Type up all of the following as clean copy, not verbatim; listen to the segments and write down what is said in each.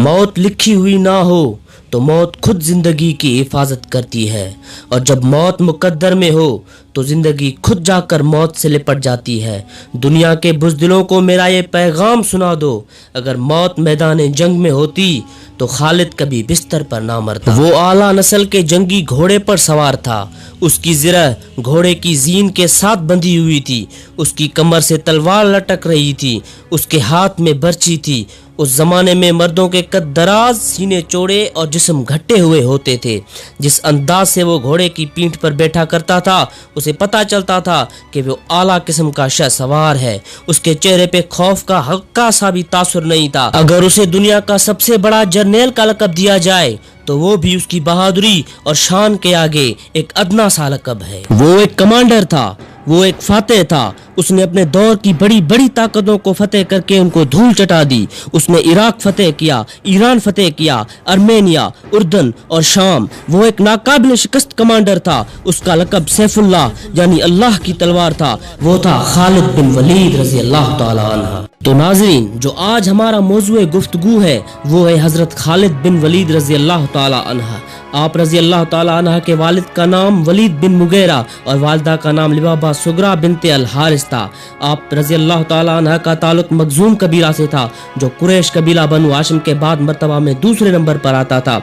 موت لکھی ہوئی نہ ہو تو موت خود زندگی کی حفاظت کرتی ہے، اور جب موت مقدر میں ہو تو زندگی خود جا کر موت سے لپٹ جاتی ہے۔ دنیا کے بزدلوں کو میرا یہ پیغام سنا دو، اگر موت میدان جنگ میں ہوتی تو خالد کبھی بستر پر نہ مرتا۔ وہ اعلیٰ نسل کے جنگی گھوڑے پر سوار تھا، اس کی زرہ گھوڑے کی زین کے ساتھ بندھی ہوئی تھی، اس کی کمر سے تلوار لٹک رہی تھی، اس کے ہاتھ میں برچی تھی۔ اس زمانے میں مردوں کے قد دراز، سینے چوڑے اور جسم گھٹے ہوئے ہوتے تھے۔ جس انداز سے وہ گھوڑے کی پیٹھ پر بیٹھا کرتا تھا اسے پتہ چلتا تھا کہ وہ اعلیٰ قسم کا شہ سوار ہے۔ اس کے چہرے پہ خوف کا ہلکا سا بھی تاثر نہیں تھا۔ اگر اسے دنیا کا سب سے بڑا جرنیل کا لقب دیا جائے تو وہ بھی اس کی بہادری اور شان کے آگے ایک ادنا سا لقب ہے۔ وہ ایک کمانڈر تھا، وہ ایک فاتح تھا۔ اس نے اپنے دور کی بڑی بڑی طاقتوں کو فتح کر کے ان کو دھول چٹا دی۔ اس نے عراق فتح کیا، ایران فتح کیا، ارمینیا، اردن اور شام۔ وہ ایک ناقابل شکست کمانڈر تھا۔ اس کا لقب سیف اللہ یعنی اللہ کی تلوار تھا۔ وہ تھا خالد بن ولید رضی اللہ تعالی عنہ۔ تو ناظرین، جو آج ہمارا موضوع گفتگو ہے وہ ہے حضرت خالد بن ولید رضی اللہ تعالی عنہ۔ آپ رضی اللہ تعالی عنہ کے والد کا نام ولید بن مغیرہ اور والدہ کا نام لبابہ صغرا بنت الحارث تھا۔ آپ رضی اللہ تعالی عنہ کا تعلق مخزوم قبیلہ سے تھا جو قریش قبیلہ بنو ہاشم کے بعد مرتبہ میں دوسرے نمبر پر آتا تھا۔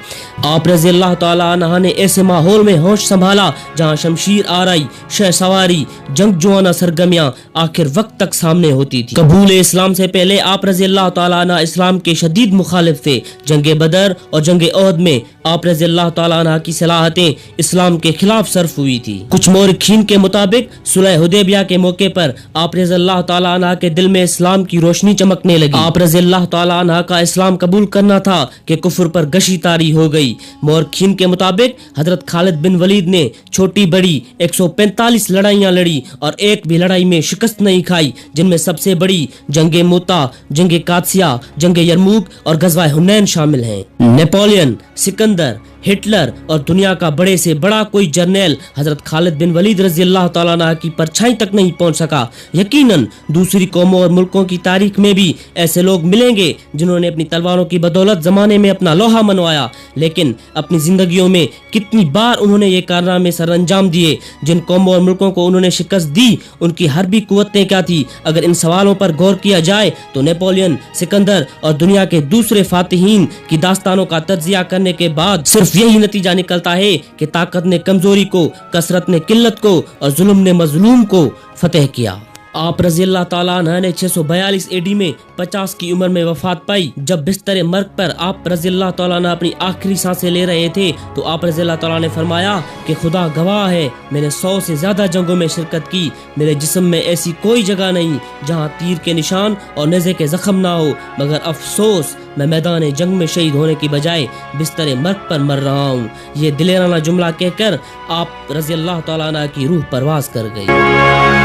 آپ رضی اللہ تعالی عنہ نے ایسے ماحول میں ہوش سنبھالا جہاں شمشیر آرائی، شہ سواری، جنگجوانہ سرگرمیاں آخر وقت تک سامنے ہوتی تھی۔ قبول اسلام سے پہلے آپ رضی اللہ تعالی عنہ اسلام کے شدید مخالف تھے۔ جنگ بدر اور جنگ احد میں آپ رضی اللہ تعالی عنہ کی صلاحیتیں اسلام کے خلاف صرف ہوئی تھی۔ کچھ مورخین کے مطابق صلح حدیبیہ کے موقع پر آپ رضی اللہ تعالی عنہ کے دل میں اسلام کی روشنی چمکنے لگی۔ آپ رضی اللہ تعالی عنہ کا اسلام قبول کرنا تھا کہ کفر پر گشی طاری ہو گئی۔ مورخین کے مطابق حضرت خالد بن ولید نے چھوٹی بڑی 145 لڑائیاں لڑی اور ایک بھی لڑائی میں شکست نہیں کھائی، جن میں سب سے بڑی جنگ موتا، جنگ قادسیہ، جنگ یرموک اور غزوہ حنین شامل ہیں۔ نیپولین، سکندر، ہٹلر اور دنیا کا بڑے سے بڑا کوئی جرنیل حضرت خالد بن ولید رضی اللہ تعالیٰ عنہ کی پرچھائی تک نہیں پہنچ سکا۔ یقیناً دوسری قوموں اور ملکوں کی تاریخ میں بھی ایسے لوگ ملیں گے جنہوں نے اپنی تلواروں کی بدولت زمانے میں اپنا لوہا منوایا، لیکن اپنی زندگیوں میں کتنی بار انہوں نے یہ کارنامے سر انجام دیے۔ جن قوموں اور ملکوں کو انہوں نے شکست دی ان کی حربی قوتیں کیا تھی؟ اگر ان سوالوں پر غور کیا جائے تو نیپولین، سکندر اور دنیا کے دوسرے فاتحین کی داستانوں کا تجزیہ کرنے کے بعد صرف یہی نتیجہ نکلتا ہے کہ طاقت نے کمزوری کو، کثرت نے قلت کو اور ظلم نے مظلوم کو فتح کیا۔ آپ رضی اللہ تعالیٰ عنہ نے 642 AD میں 50 کی عمر میں وفات پائی۔ جب بستر مرگ پر آپ رضی اللہ تعالیٰ عنہ اپنی آخری سانسیں لے رہے تھے تو آپ رضی اللہ تعالیٰ نے فرمایا کہ خدا گواہ ہے، میں نے 100 سے زیادہ جنگوں میں شرکت کی، میرے جسم میں ایسی کوئی جگہ نہیں جہاں تیر کے نشان اور نیزے کے زخم نہ ہو، مگر افسوس میں میدان جنگ میں شہید ہونے کی بجائے بستر مرگ پر مر رہا ہوں۔ یہ دلیرانہ جملہ کہہ کر آپ رضی اللہ تعالیٰ عنہ کی روح پرواز کر گئی۔